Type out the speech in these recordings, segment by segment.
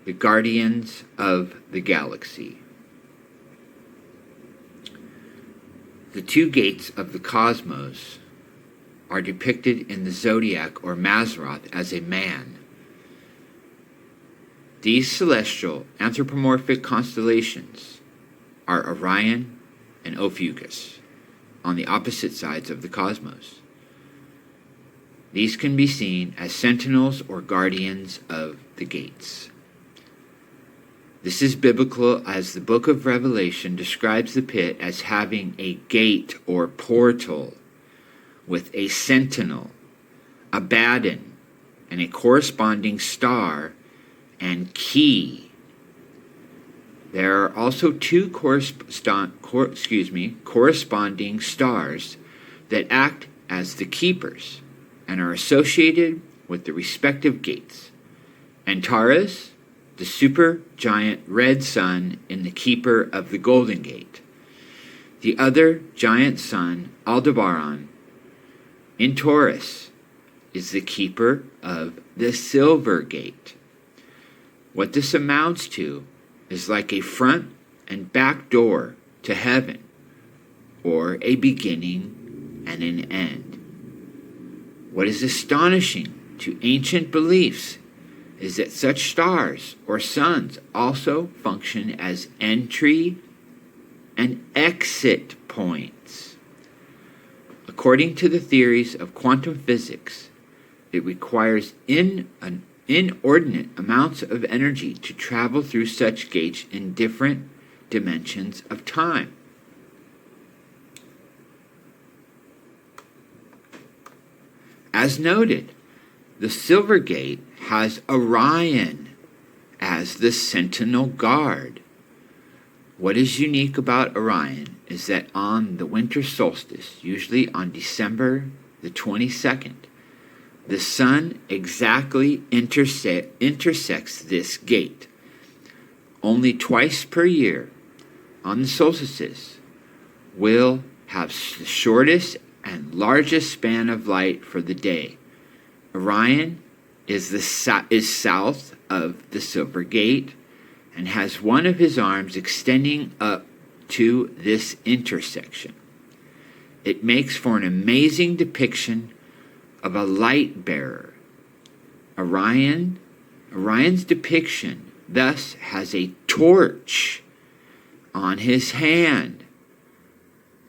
the guardians of the galaxy. The two gates of the cosmos are depicted in the zodiac or Mazzaroth as a man. These celestial anthropomorphic constellations are Orion and Ophiuchus on the opposite sides of the cosmos. These can be seen as sentinels or guardians of the gates. This is biblical, as the book of Revelation describes the pit as having a gate or portal with a sentinel, Abaddon, and a corresponding star and key. There are also two corresponding stars that act as the keepers and are associated with the respective gates. Antares, the supergiant red sun, in the keeper of the Golden Gate. The other giant sun, Aldebaran, in Taurus, is the keeper of the Silver Gate. What this amounts to is like a front and back door to heaven, or a beginning and an end. What is astonishing to ancient beliefs is that such stars or suns also function as entry and exit points. According to the theories of quantum physics, it requires inordinate amounts of energy to travel through such gates in different dimensions of time. As noted, the Silver Gate has Orion as the sentinel guard. What is unique about Orion is that on the winter solstice, usually on December the 22nd, the sun exactly intersects this gate. Only twice per year, on the solstices, will have the shortest and largest span of light for the day. Orion is south of the Silver Gate and has one of his arms extending up to this intersection. It makes for an amazing depiction of a light bearer. Orion's depiction thus has a torch on his hand,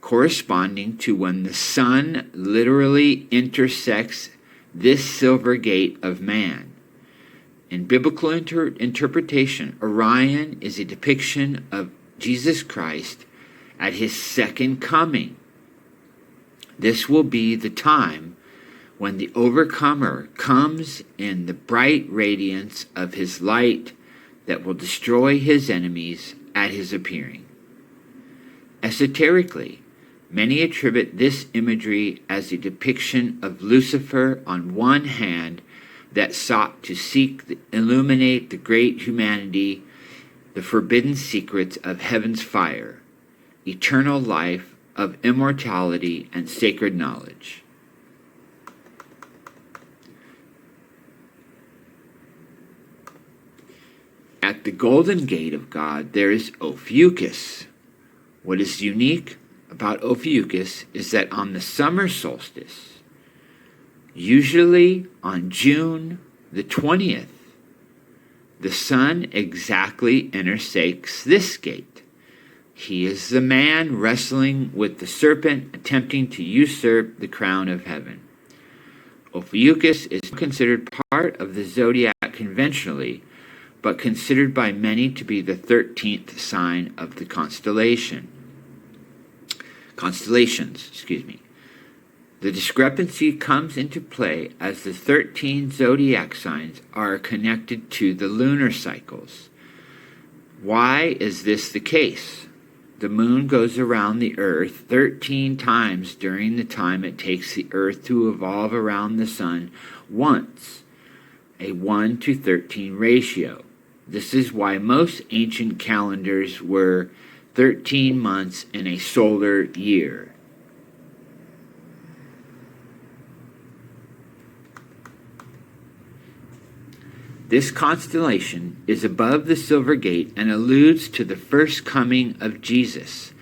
corresponding to when the sun literally intersects this silver gate of man. In biblical interpretation, Orion is a depiction of Jesus Christ at his second coming. This will be the time when the overcomer comes in the bright radiance of his light that will destroy his enemies at his appearing. Esoterically, many attribute this imagery as a depiction of Lucifer on one hand that sought to illuminate the great humanity, the forbidden secrets of heaven's fire, eternal life of immortality and sacred knowledge. At the Golden Gate of God, there is Ophiuchus. What is unique about Ophiuchus is that on the summer solstice, usually on June the 20th, the sun exactly intersects this gate. He is the man wrestling with the serpent, attempting to usurp the crown of heaven. Ophiuchus is considered part of the zodiac conventionally, but considered by many to be the 13th sign of the constellations. The discrepancy comes into play as the 13 zodiac signs are connected to the lunar cycles. Why is this the case? The moon goes around the earth 13 times during the time it takes the earth to revolve around the sun once, a 1:13 ratio. This is why most ancient calendars were 13 months in a solar year. This constellation is above the silver gate and alludes to the first coming of Jesus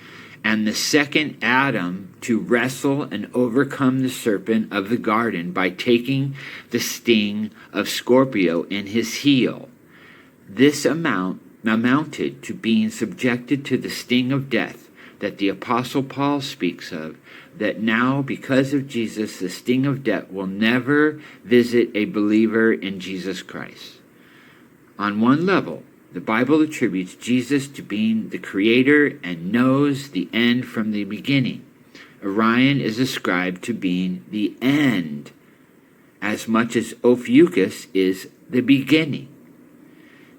and the second Adam to wrestle and overcome the serpent of the garden by taking the sting of Scorpio in his heel. This amounted to being subjected to the sting of death that the Apostle Paul speaks of, that now, because of Jesus, the sting of death will never visit a believer in Jesus Christ. On one level, the Bible attributes Jesus to being the creator and knows the end from the beginning. Orion is ascribed to being the end, as much as Ophiuchus is the beginning.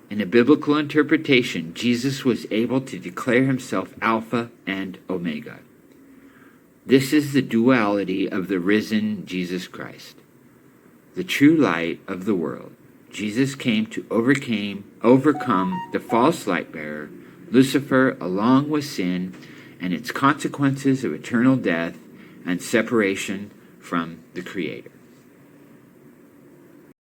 In a biblical interpretation, Jesus was able to declare himself Alpha and Omega. This is the duality of the risen Jesus Christ, the true light of the world. Jesus came to overcome the false light bearer, Lucifer, along with sin and its consequences of eternal death and separation from the Creator.